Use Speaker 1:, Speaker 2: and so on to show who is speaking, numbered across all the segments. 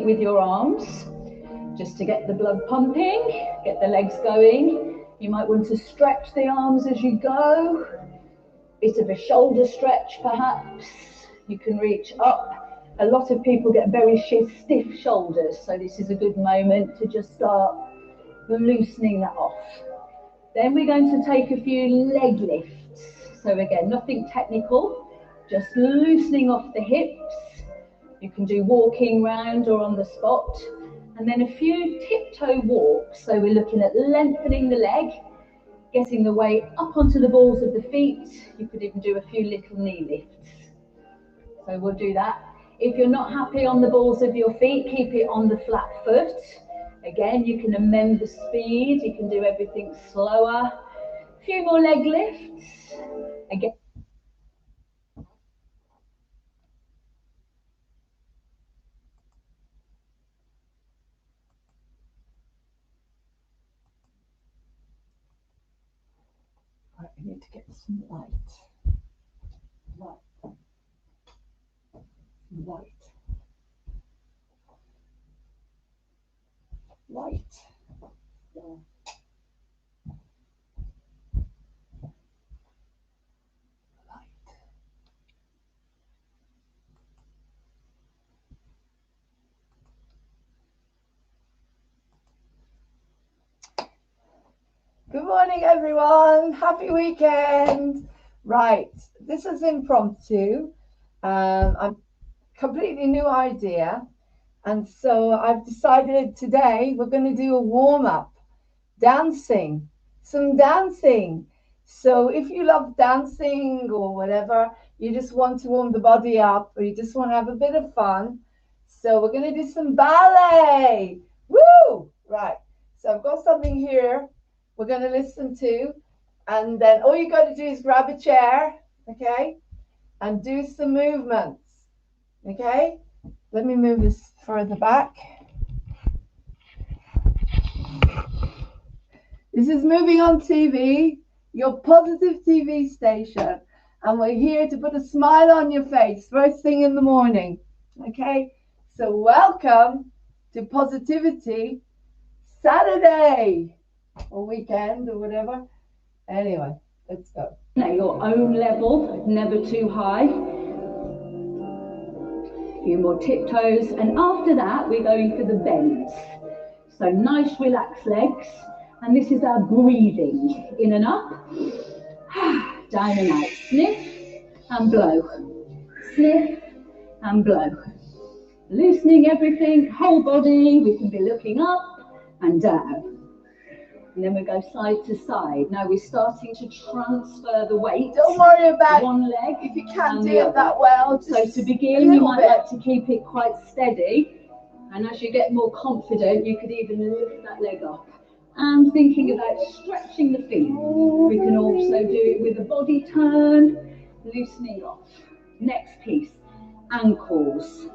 Speaker 1: with your arms, just to get the blood pumping, get the legs going. You might want to stretch the arms as you go. Bit of a shoulder stretch perhaps. You can reach up. A lot of people get very stiff shoulders, so this is a good moment to just start loosening that off. Then we're going to take a few leg lifts. So again, nothing technical, just loosening off the hips. You can do walking round or on the spot. And then a few tiptoe walks. So we're looking at lengthening the leg, getting the weight up onto the balls of the feet. You could even do a few little knee lifts. So we'll do that. If you're not happy on the balls of your feet, keep it on the flat foot. Again, you can amend the speed. You can do everything slower. A few more leg lifts. Again. Right, I need to get some light. Light.
Speaker 2: Good morning, everyone. Happy weekend. Right, this is impromptu. A completely new idea. And so I've decided today we're going to do a warm-up, dancing, some dancing. So if you love dancing or whatever, you just want to warm the body up or you just want to have a bit of fun. So we're going to do some ballet. Woo! Right, so I've got something here we're going to listen to, and then all you got to do is grab a chair, okay, and do some movements, okay. Let me move this further back. This is Moving on TV, your positive TV station, and we're here to put a smile on your face first thing in the morning, okay. So welcome to Positivity Saturday or weekend or whatever. Anyway, let's go.
Speaker 1: At your own level, never too high. A few more tiptoes, and after that we're going for the bends. So nice relaxed legs, and this is our breathing. In and up, down and out. Sniff and blow. Sniff and blow. Loosening everything, whole body. We can be looking up and down. And then we go side to side. Now we're starting to transfer the weight.
Speaker 2: Don't worry about
Speaker 1: one leg.
Speaker 2: If you can't do it that well.
Speaker 1: So to begin, you might like to keep it quite steady. And as you get more confident, you could even lift that leg up. And thinking about stretching the feet. We can also do it with a body turn, loosening off. Next piece, ankles.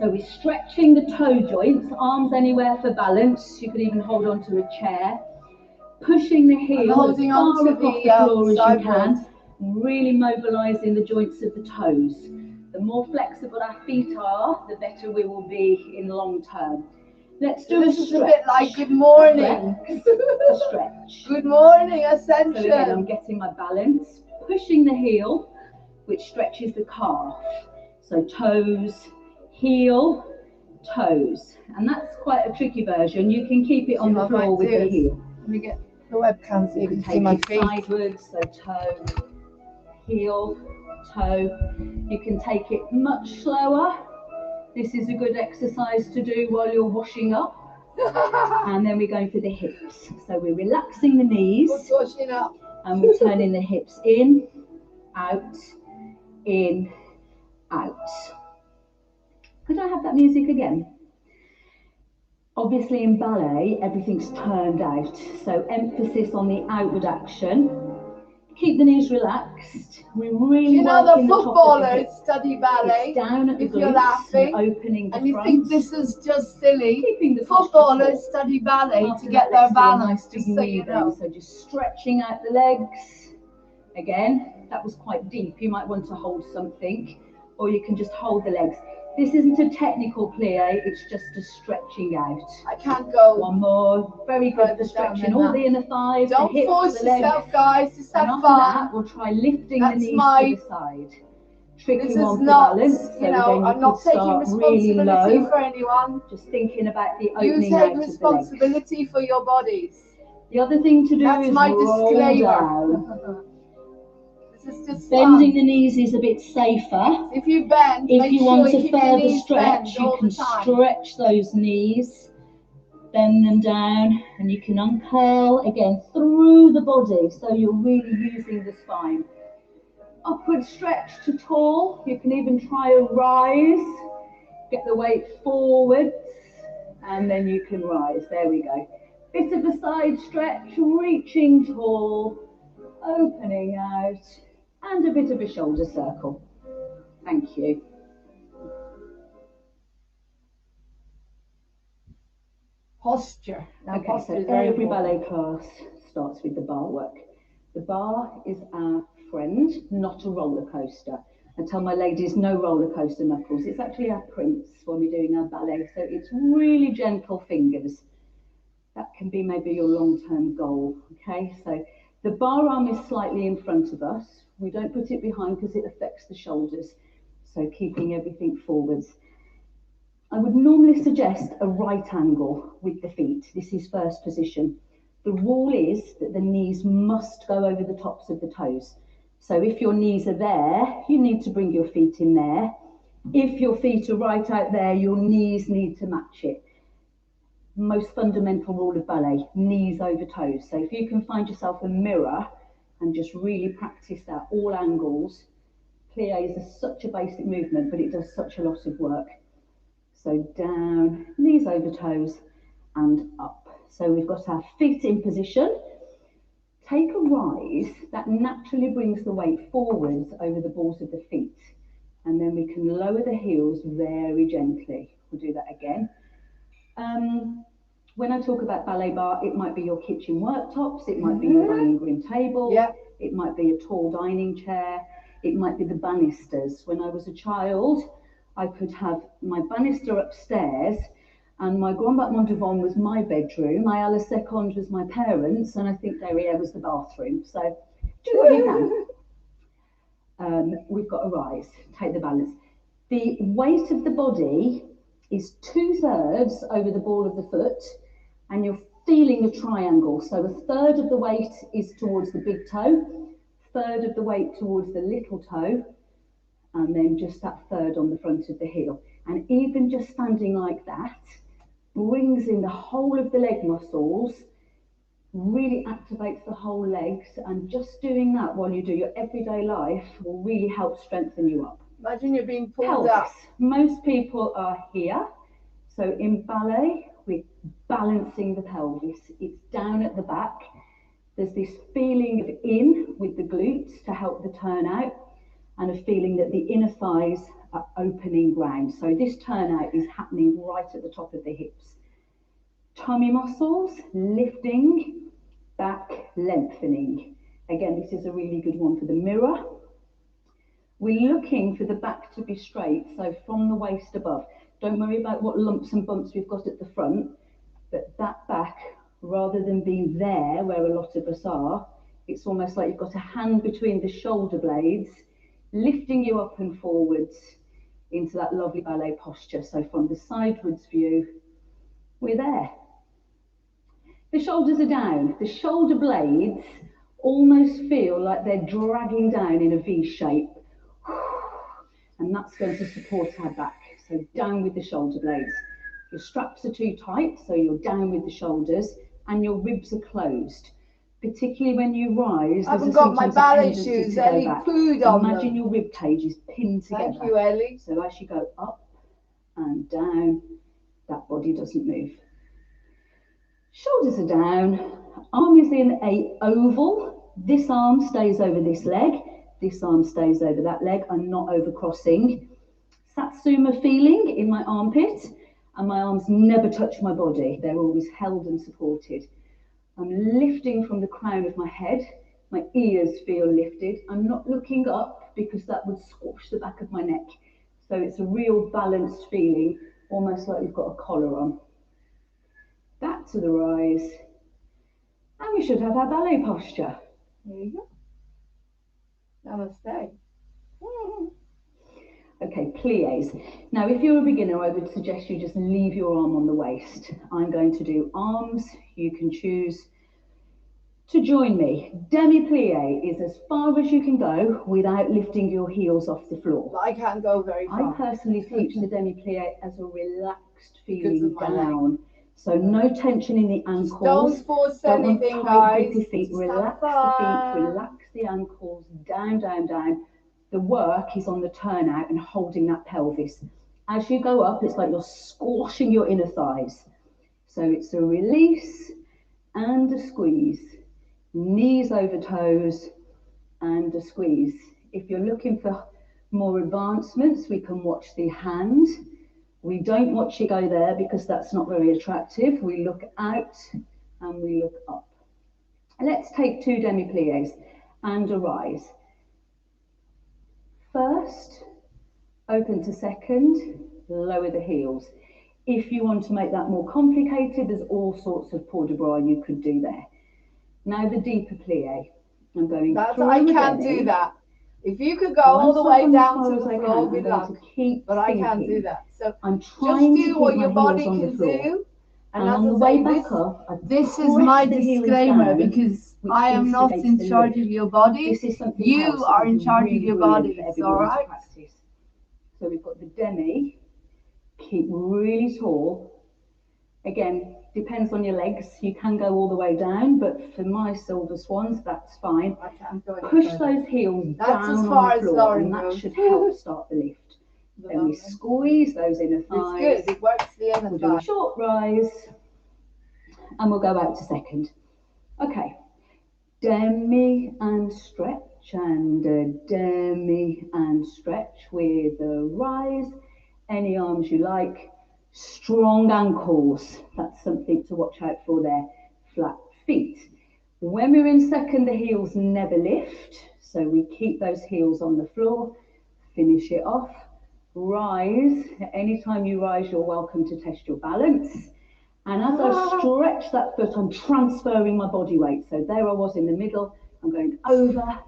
Speaker 1: So we're stretching the toe joints, arms anywhere for balance. You could even hold onto a chair. Pushing the heels
Speaker 2: holding on to
Speaker 1: the floor as you can. Really mobilising the joints of the toes. The more flexible our feet are, the better we will be in long term. Let's do
Speaker 2: this
Speaker 1: a
Speaker 2: stretch. This is a bit like good morning.
Speaker 1: A stretch.
Speaker 2: Good morning, ascension.
Speaker 1: So again, I'm getting my balance. Pushing the heel, which stretches the calf. So toes, heel, toes, and that's quite a tricky version. You can keep it on the floor with the heel.
Speaker 2: Let me get the webcam so you can see
Speaker 1: my
Speaker 2: feet.
Speaker 1: Sidewards, so toe, heel, toe. You can take it much slower. This is a good exercise to do while you're washing up. And then we're going for the hips. So we're relaxing the knees.
Speaker 2: Washing up.
Speaker 1: And we're turning the hips in, out, in, out. Could I have that music again? Obviously in ballet, everything's turned out. So emphasis on the outward action. Keep the knees relaxed. We really
Speaker 2: you know the footballers study ballet.
Speaker 1: It's down at the
Speaker 2: if you're laughing
Speaker 1: and opening the
Speaker 2: and you
Speaker 1: front.
Speaker 2: think this is just silly,
Speaker 1: keeping the
Speaker 2: footballers study ballet to get their balance. Just so you know.
Speaker 1: So just stretching out the legs. Again, that was quite deep. You might want to hold something, or you can just hold the legs. This isn't a technical plie, it's just a stretching out.
Speaker 2: I can't go.
Speaker 1: One more. Very good for stretching all the inner thighs,
Speaker 2: Don't
Speaker 1: the hips,
Speaker 2: force
Speaker 1: the legs.
Speaker 2: yourself, guys. Just have
Speaker 1: and
Speaker 2: fun.
Speaker 1: after that, we'll try lifting the knees to the side. Tricky
Speaker 2: This
Speaker 1: one
Speaker 2: is
Speaker 1: for
Speaker 2: not,
Speaker 1: balance. So
Speaker 2: you know,
Speaker 1: again, you
Speaker 2: I'm not
Speaker 1: could
Speaker 2: taking
Speaker 1: start
Speaker 2: responsibility
Speaker 1: really low,
Speaker 2: for anyone.
Speaker 1: just thinking about the
Speaker 2: You
Speaker 1: opening
Speaker 2: take
Speaker 1: out of the legs.
Speaker 2: responsibility for your bodies.
Speaker 1: The other thing to do
Speaker 2: That's
Speaker 1: is
Speaker 2: my
Speaker 1: roll
Speaker 2: disclaimer.
Speaker 1: down.
Speaker 2: This is just
Speaker 1: Bending
Speaker 2: fun.
Speaker 1: the knees is a bit safer.
Speaker 2: If you bend,
Speaker 1: If
Speaker 2: make
Speaker 1: you
Speaker 2: sure
Speaker 1: want
Speaker 2: you
Speaker 1: to
Speaker 2: keep your
Speaker 1: further
Speaker 2: knees
Speaker 1: stretch,
Speaker 2: bent
Speaker 1: you
Speaker 2: all
Speaker 1: can
Speaker 2: the time.
Speaker 1: stretch those knees, bend them down, and you can uncurl again through the body, so you're really using the spine. Upward stretch to tall. You can even try a rise. Get the weight forwards, and then you can rise. There we go. Bit of a side stretch, reaching tall, opening out, and a bit of a shoulder circle. Thank you.
Speaker 2: Posture.
Speaker 1: Okay, so every ballet class starts with the bar work. The bar is our friend, not a roller coaster. I tell my ladies no roller coaster knuckles. It's actually our prince when we're doing our ballet, so it's really gentle fingers. That can be maybe your long-term goal, okay? So the bar arm is slightly in front of us. We don't put it behind because it affects the shoulders, so keeping everything forwards. I would normally suggest a right angle with the feet. This is first position. The rule is that the knees must go over the tops of the toes. So if your knees are there, you need to bring your feet in there. If your feet are right out there, your knees need to match it. Most fundamental rule of ballet, knees over toes. So if you can find yourself a mirror and just really practice that, all angles. Pliés is such a basic movement, but it does such a lot of work. So down, knees over toes, and up. So we've got our feet in position. Take a rise, that naturally brings the weight forwards over the balls of the feet. And then we can lower the heels very gently. We'll do that again. When I talk about ballet bar, it might be your kitchen worktops, it might be your dining room table, it might be a tall dining chair, it might be the banisters. When I was a child, I could have my banister upstairs, and my grand battement devant was my bedroom, my ala seconde was my parents', and I think derrière was the bathroom. So do what you can. We've got a rise, take the balance. The weight of the body is 2/3 over the ball of the foot, and you're feeling a triangle. So 1/3 of the weight is towards the big toe, 1/3 of the weight towards the little toe, and then just that 1/3 on the front of the heel. And even just standing like that brings in the whole of the leg muscles, really activates the whole legs, and just doing that while you do your everyday life will really help strengthen you up.
Speaker 2: Imagine you're being pulled up.
Speaker 1: Most people are here. So in ballet, we're balancing the pelvis. It's down at the back. There's this feeling of in with the glutes to help the turnout, and a feeling that the inner thighs are opening ground. So this turnout is happening right at the top of the hips. Tummy muscles, lifting, back lengthening. Again, this is a really good one for the mirror. We're looking for the back to be straight, so from the waist above. Don't worry about what lumps and bumps we've got at the front, but that back, rather than being there where a lot of us are, it's almost like you've got a hand between the shoulder blades, lifting you up and forwards into that lovely ballet posture. So from the sidewards view, we're there. The shoulders are down. The shoulder blades almost feel like they're dragging down in a V shape. And that's going to support our back. So down with the shoulder blades. Your straps are too tight, so you're down with the shoulders, and your ribs are closed. Particularly when you rise,
Speaker 2: I haven't got my ballet shoes, Ellie pooed on them.
Speaker 1: Imagine your rib cage is pinned together.
Speaker 2: Thank you, Ellie.
Speaker 1: So as you go up and down, that body doesn't move. Shoulders are down, arm is in a oval. This arm stays over this leg, this arm stays over that leg. I'm not over crossing. Satsuma feeling in my armpit, and my arms never touch my body. They're always held and supported. I'm lifting from the crown of my head. My ears feel lifted. I'm not looking up because that would squash the back of my neck. So it's a real balanced feeling, almost like you've got a collar on. Back to the rise. And we should have our ballet posture.
Speaker 2: There you go. Namaste.
Speaker 1: Okay, pliés. Now, if you're a beginner, I would suggest you just leave your arm on the waist. I'm going to do arms. You can choose to join me. Demi-plie is as far as you can go without lifting your heels off the floor.
Speaker 2: I can't go very far.
Speaker 1: I personally teach the demi-plie as a relaxed feeling
Speaker 2: down.
Speaker 1: So no tension in the ankles.
Speaker 2: Don't force anything, guys.
Speaker 1: Your feet. Relax the feet, relax the ankles, down, down, down. The work is on the turnout and holding that pelvis. As you go up, it's like you're squashing your inner thighs. So it's a release and a squeeze. Knees over toes and a squeeze. If you're looking for more advancements, we can watch the hand. We don't watch it go there because that's not very attractive. We look out and we look up. Let's take 2 demi-pliés and a rise. First, open to second, lower the heels. If you want to make that more complicated, there's all sorts of port de bras you could do there. Now the deeper plie. I'm going through
Speaker 2: I can't do that. If you could go all the way down to the floor, good luck. But I can't do that. So
Speaker 1: I'm trying
Speaker 2: just do what your body can do.
Speaker 1: And on the way back up,
Speaker 2: this is my disclaimer because I am not in charge of your body. You are in charge of your body. All right.
Speaker 1: So we've got the demi. Keep really tall. Again, depends on your legs. You can go all the way down, but for my silver swans, that's fine.
Speaker 2: I can't go any
Speaker 1: Push
Speaker 2: further.
Speaker 1: those heels
Speaker 2: That's
Speaker 1: down
Speaker 2: as far
Speaker 1: on the
Speaker 2: as
Speaker 1: floor, and
Speaker 2: Lauren
Speaker 1: that
Speaker 2: goes.
Speaker 1: should help start the lift. Then we squeeze those inner thighs.
Speaker 2: It's good. It works the inner
Speaker 1: We'll
Speaker 2: thigh.
Speaker 1: do a short rise, and we'll go out to second. Okay, demi and stretch, and a demi and stretch with a rise. Any arms you like. Strong ankles, that's something to watch out for there. Flat feet. When we're in second, the heels never lift, so we keep those heels on the floor. Finish it off. Rise. Anytime you rise, you're welcome to test your balance. And as I stretch that foot, I'm transferring my body weight. So there I was in the middle. I'm going over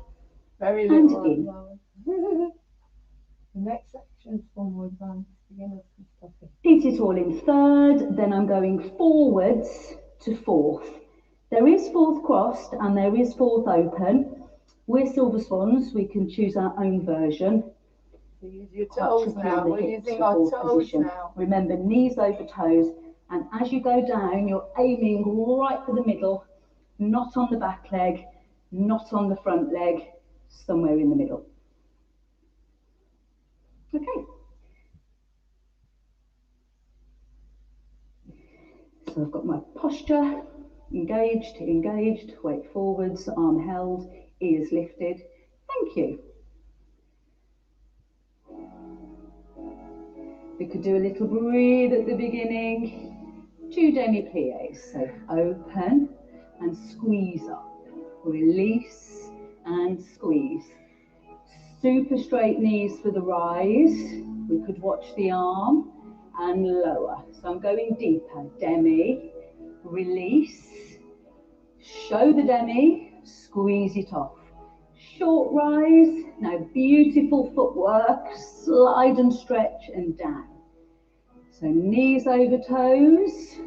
Speaker 2: Very
Speaker 1: and
Speaker 2: little
Speaker 1: in.
Speaker 2: The next section is one more advanced.
Speaker 1: Feet it all in third, then I'm going forwards to fourth. There is fourth crossed and there is fourth open. We're silver swans, we can choose our own version.
Speaker 2: Use your toes now. We're using our toes now.
Speaker 1: Remember, knees over toes, and as you go down, you're aiming right for the middle, not on the back leg, not on the front leg, somewhere in the middle. Okay. So I've got my posture, engaged, weight forwards, arm held, ears lifted. Thank you. We could do a little breathe at the beginning. 2 demi-pliés, so open and squeeze up. Release and squeeze. Super straight knees for the rise. We could watch the arm and lower. So I'm going deeper. Demi, release, show the demi, squeeze it off. Short rise. Now beautiful footwork, slide and stretch and down. So knees over toes,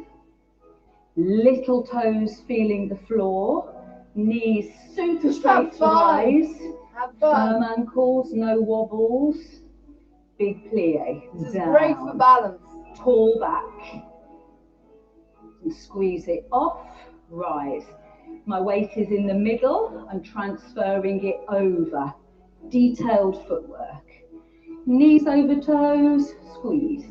Speaker 1: little toes feeling the floor, knees super straight to rise, firm ankles, no wobbles, big plie,
Speaker 2: this
Speaker 1: down.
Speaker 2: Is great for balance.
Speaker 1: Tall back, and squeeze it off, rise. My weight is in the middle, I'm transferring it over. Detailed footwork. Knees over toes, squeeze.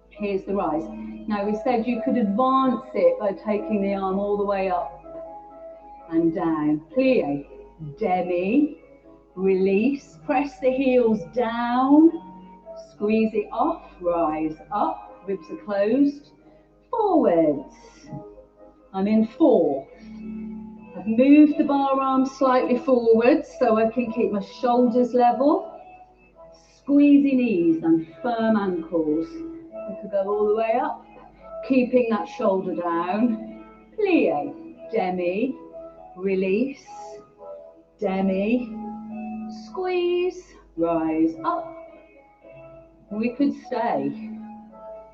Speaker 1: Here's the rise. Now we said you could advance it by taking the arm all the way up and down. Plie, demi, release, press the heels down, squeeze it off, rise up, ribs are closed, forwards. I'm in fourth. I've moved the bar arm slightly forward so I can keep my shoulders level. squeezy knees and firm ankles. We could go all the way up, keeping that shoulder down. Plie, demi, release, demi, squeeze, rise up. We could stay.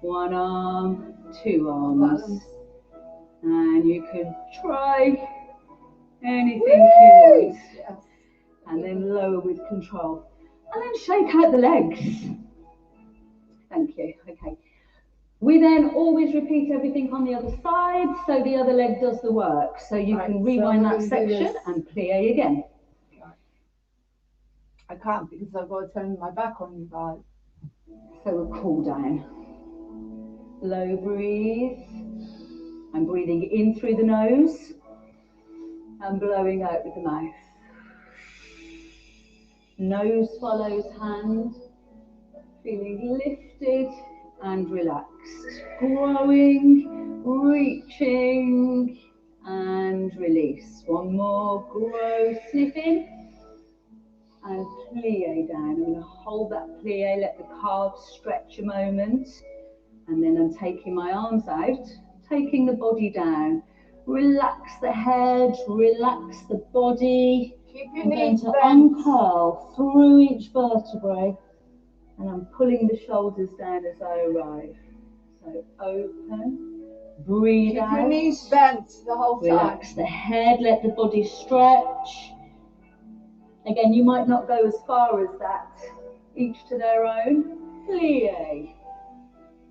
Speaker 1: One arm, two arms.
Speaker 2: Balance.
Speaker 1: And you can try anything you want.
Speaker 2: Yes.
Speaker 1: And then lower with control. And then shake out the legs. Thank you. Okay. We then always repeat everything on the other side, so the other leg does the work. So you can rewind that section and plie again.
Speaker 2: I can't because I've got to turn my back on you guys.
Speaker 1: So we'll cool down. Low breathe. I'm breathing in through the nose and blowing out with the mouth. Nose follows hand, feeling lifted and relaxed. Growing, reaching and release. One more, grow, sniff in and plie down. I'm going to hold that plie, let the calves stretch a moment, and then I'm taking my arms out, taking the body down. Relax the head, relax the body. I'm going to uncurl through each vertebrae, and I'm pulling the shoulders down as I arrive. So open, breathe out.
Speaker 2: Keep your knees bent the whole time.
Speaker 1: Relax the head, let the body stretch. Again, you might not go as far as that, each to their own. Plie.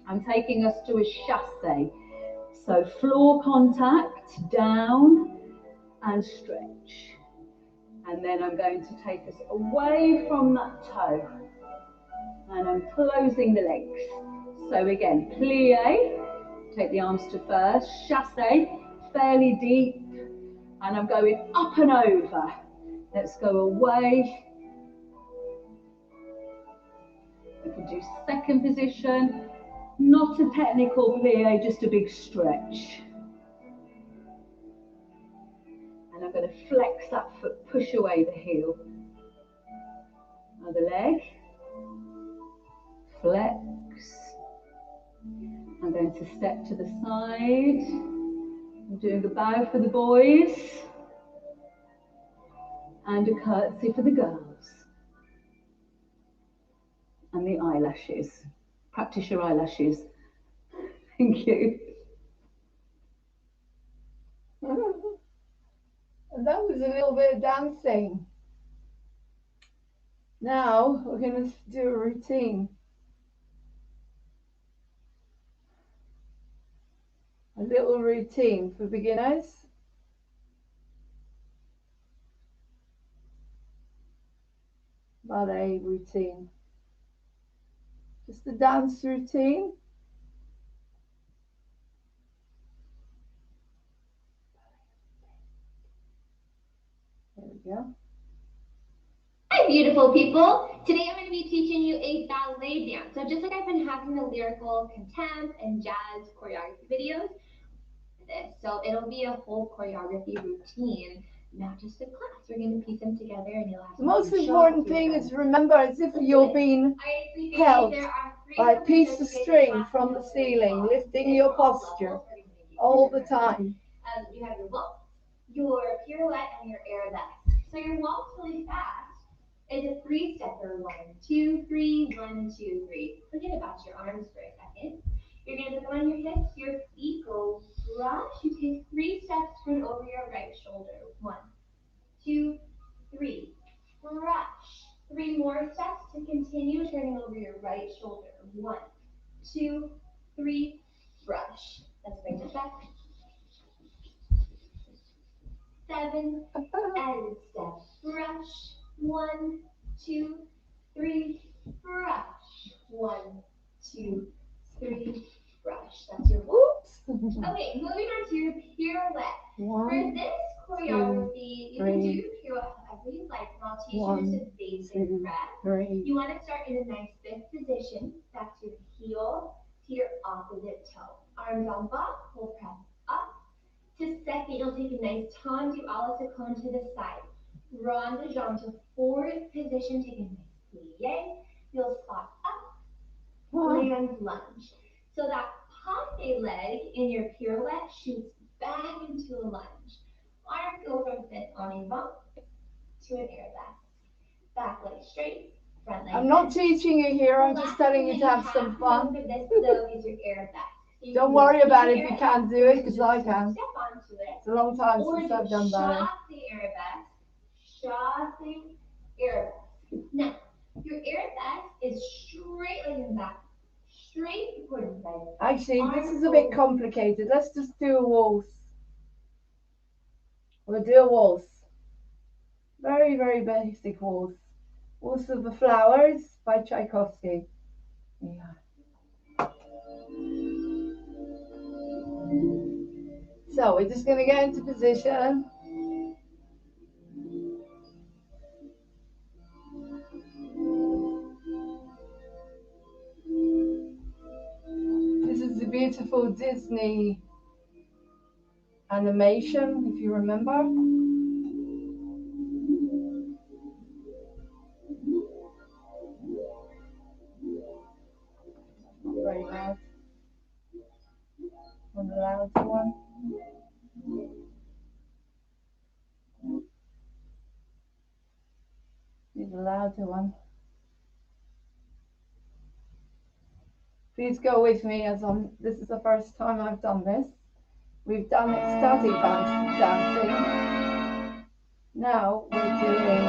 Speaker 1: I'm taking us to a chassé. So floor contact, down and stretch. And then I'm going to take us away from that toe. And I'm closing the legs. So again, plie, take the arms to first, chassé, fairly deep. And I'm going up and over. Let's go away. We can do second position. Not a technical plie, just a big stretch. And I'm going to flex that foot, push away the heel. Other leg. Flex. I'm going to step to the side. I'm doing a bow for the boys. And a curtsy for the girls. And the eyelashes. Practice your eyelashes. Thank you.
Speaker 2: And that was a little bit of dancing. Now we're going to do a routine. A little routine for beginners. Ballet routine. Just a dance routine. There we go.
Speaker 3: Hi, beautiful people. Today I'm going to be teaching you a ballet dance. So just like I've been having the lyrical contempt and jazz choreography videos, so it'll be a whole choreography routine, not just a class. We're going to piece them together and you'll have
Speaker 2: The most important thing is remember as if you're being held by a piece of string from the ceiling, lifting your posture all the time.
Speaker 3: You have your waltz, your pirouette, and your arabesque. So your waltz really fast is a three-stepper. 1, 2, 3, 1, 2, 3. Forget about your arms for a second. You're going to put them on your hips, your feet go brush. You take 3 steps, turn over your right shoulder. 1, 2, 3, brush. 3 more steps to continue turning over your right shoulder. 1, 2, 3, brush. Let's bring it back. 7 and step, brush. 1, 2, 3, brush. 1, 2, 3, brush. That's your whoops. Okay, moving on to your pirouette. For this choreography, you can do pirouette however you like. I'll teach you just a basic breath. You want to start in a nice fifth position. Back to your heel to your opposite toe. Arms on block, we'll press up. To second, you'll take a nice tendu a la seconde to the side. Rond de jambe to forward position, take a nice plie. You'll land lunge. So that pate leg in your pirouette shoots back into a lunge. Arms go from sit on a bump to an arabesque. Back leg straight, front leg.
Speaker 2: I'm not teaching you here, I'm just telling you to have some fun.
Speaker 3: For this though is your arabesque.
Speaker 2: Don't worry about it if you can't do it, because I can.
Speaker 3: Step onto it.
Speaker 2: It's a long time since I've done ballet.
Speaker 3: Chassing arabesque. Now, your arabesque is straight like in the back. Straight towards the side.
Speaker 2: Actually, this is a bit complicated. Let's just do a waltz. We'll do a waltz. Very, very basic waltz. Waltz of the Flowers by Tchaikovsky. Yeah. So we're just going to get into position. This is the beautiful Disney animation, if you remember. Very loud. Want a louder one? Need a louder one. Please go with me as this is the first time I've done this. We've done ecstatic dancing. Now we're doing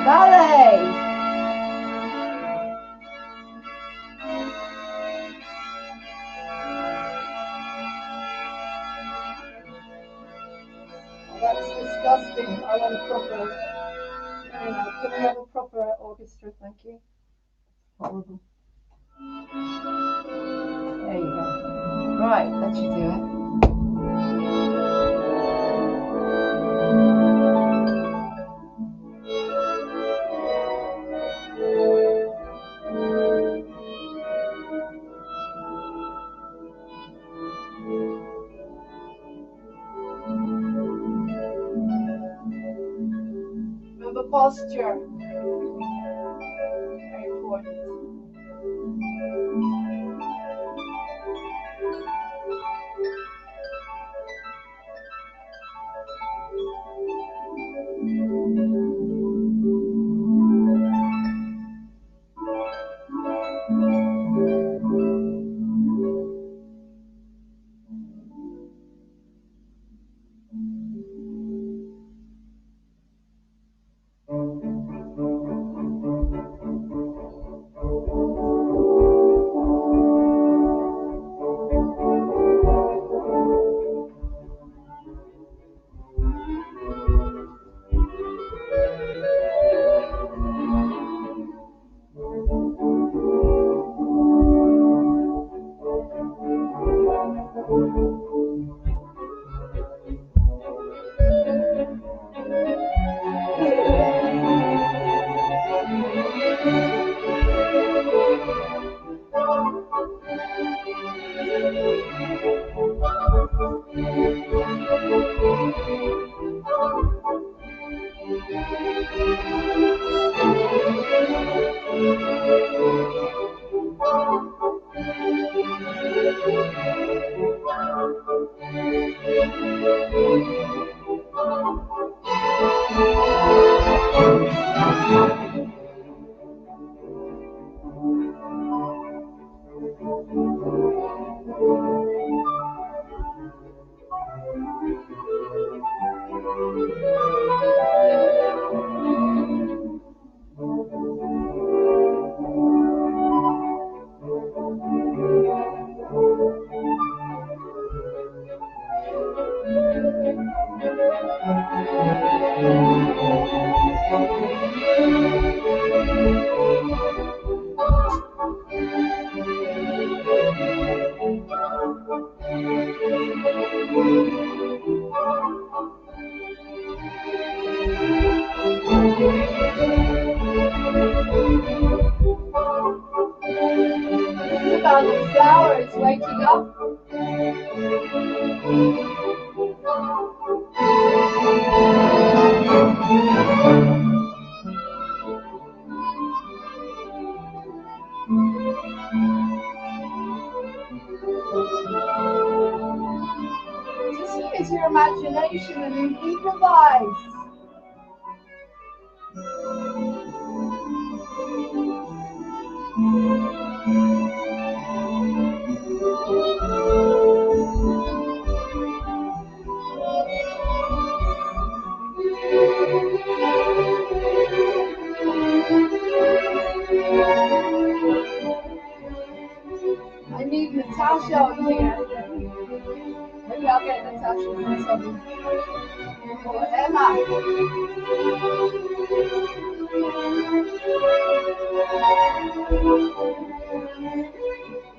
Speaker 2: ballet. Oh, that's disgusting. I want a proper. Can we have a proper orchestra? Thank you. Horrible. There you go. Right, that should do it. Remember posture. Very important. About the flowers waking up. your imagination and improvise. I need Natasha on here. Maybe I'll get Natasha for something. Or Emma.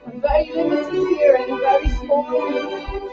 Speaker 2: I'm very limited here in a very small room.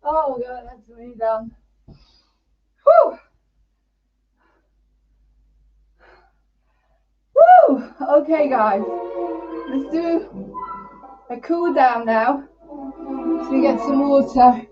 Speaker 2: Oh God, that's way down. Whew. Woo! Okay, guys, let's do a cool down now. So we get some water.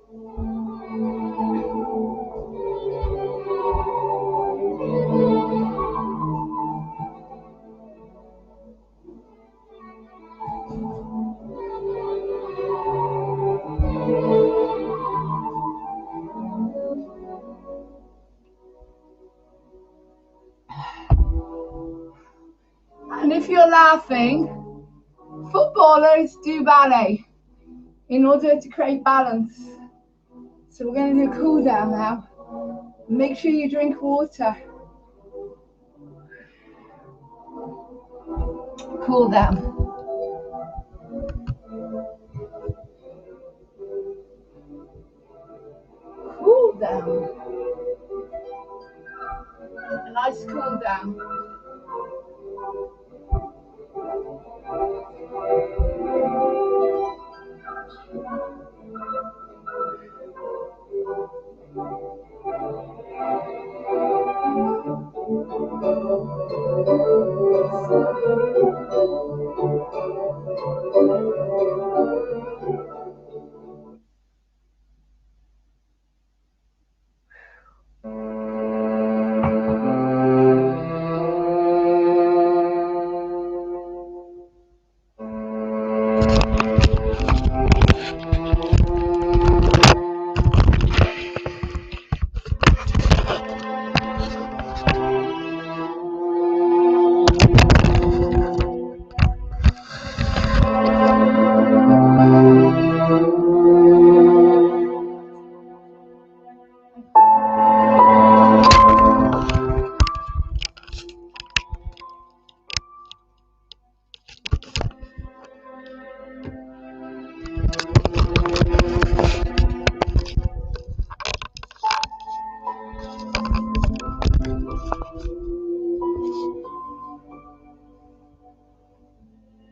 Speaker 2: And if you're laughing, footballers do ballet in order to create balance. So we're going to do a cool down now. Make sure you drink water. Cool down. Cool down. A nice cool down.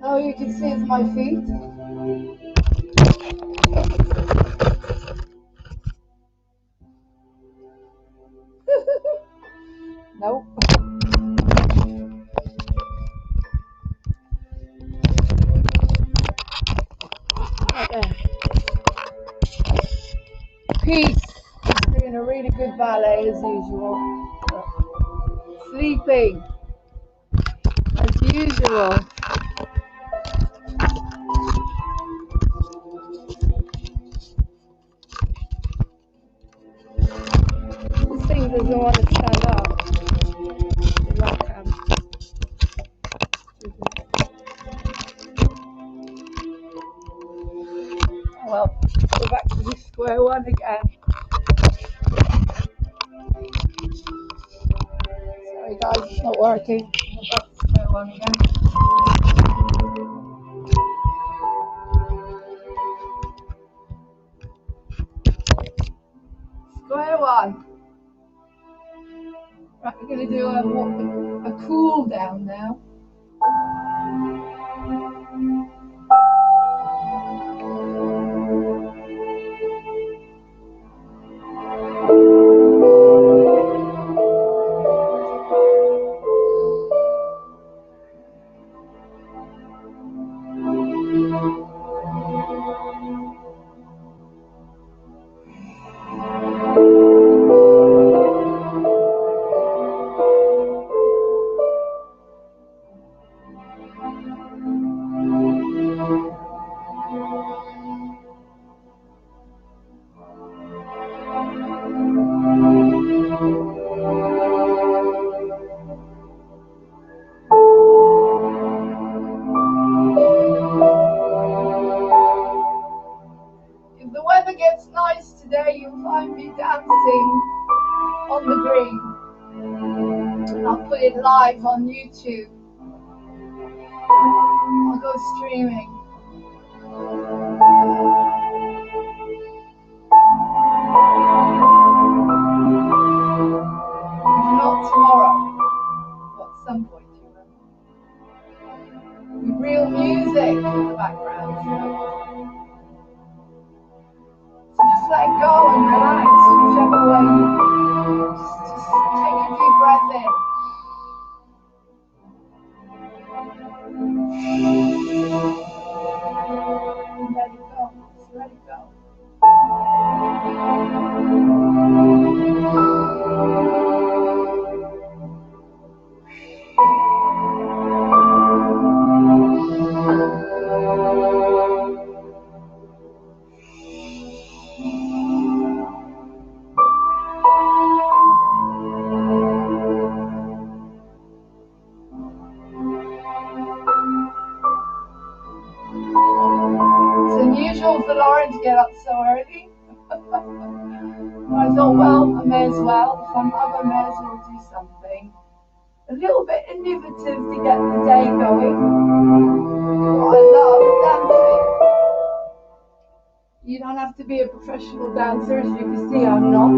Speaker 2: All you can see is my feet. Nope. Right there. Peace. He's doing a really good ballet as usual. Sleeping as usual. This thing doesn't want to stand up. The right hand. Well, go back to the square one again. Sorry guys, it's not working. Go back to square one again. Square one. Right, we're going to do a cool down now. If the weather gets nice today, you'll find me dancing on the green. I'll put it live on YouTube. I'll go streaming. If not tomorrow, but at some point, you know. With real music in the background. So just let go and relax, whichever way you just take a deep breath in. And let it go. Just let it go. It's unusual for Lauren to get up so early. I thought, well, I may as well. If I'm up, I may as well do something a little bit innovative to get the day going. What I love dancing. You don't have to be a professional dancer, as you can see, I'm not.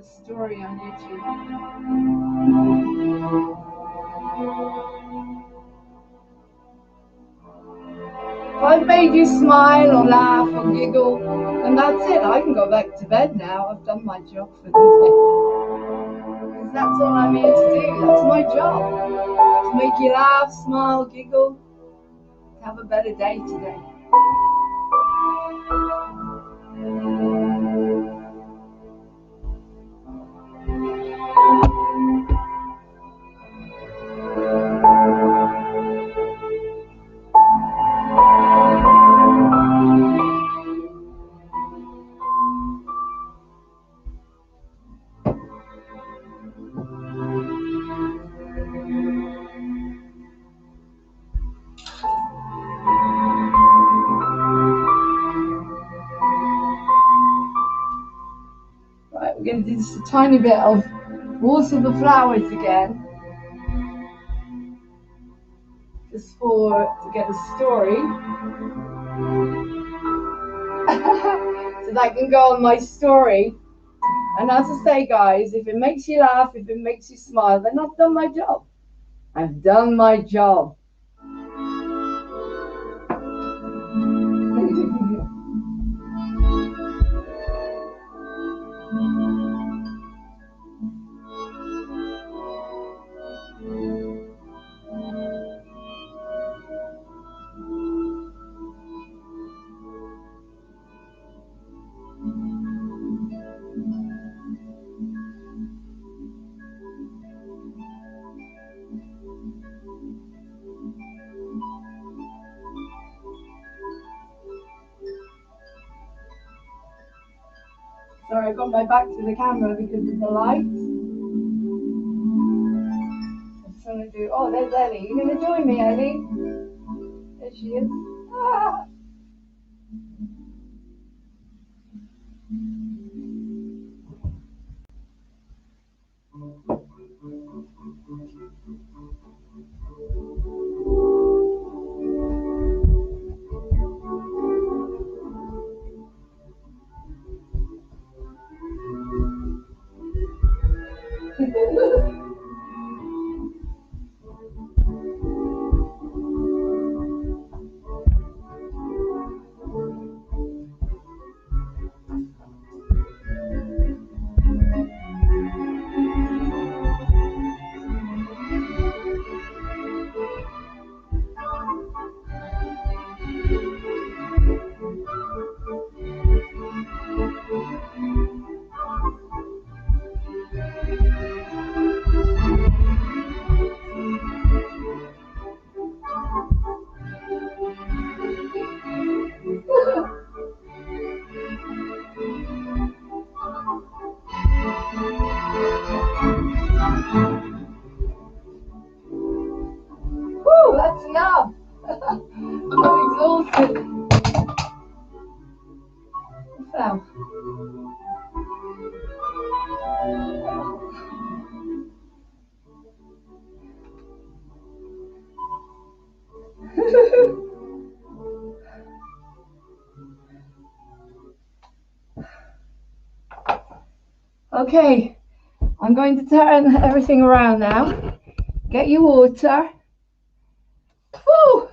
Speaker 2: story on YouTube. If I've made you smile or laugh or giggle, and that's it. I can go back to bed now. I've done my job for the day. Because that's all I'm here to do. That's my job. To make you laugh, smile, giggle, have a better day today. Right, we're going to do just a tiny bit of water the flowers again. Just to get the story. So that can go on my story. And as I say, guys, if it makes you laugh, if it makes you smile, then I've done my job. I've done my job. Sorry, I got my back to the camera because of the light. I'm just going to do. Oh, there's Ellie. You're going to join me, Ellie? There she is. Ah. Woo, that's enough. I'm exhausted. So. Okay, I'm going to turn everything around now. Get your water. Woo!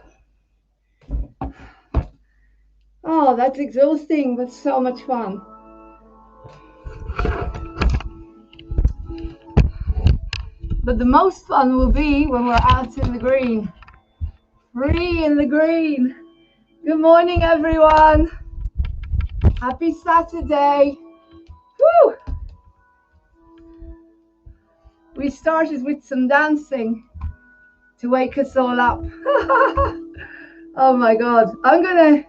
Speaker 2: Oh, that's exhausting, but so much fun. But the most fun will be when we're out in the green. Free in the green. Good morning, everyone. Happy Saturday. Woo! We started with some dancing to wake us all up. Oh my God. I'm going to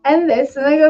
Speaker 2: end this and I go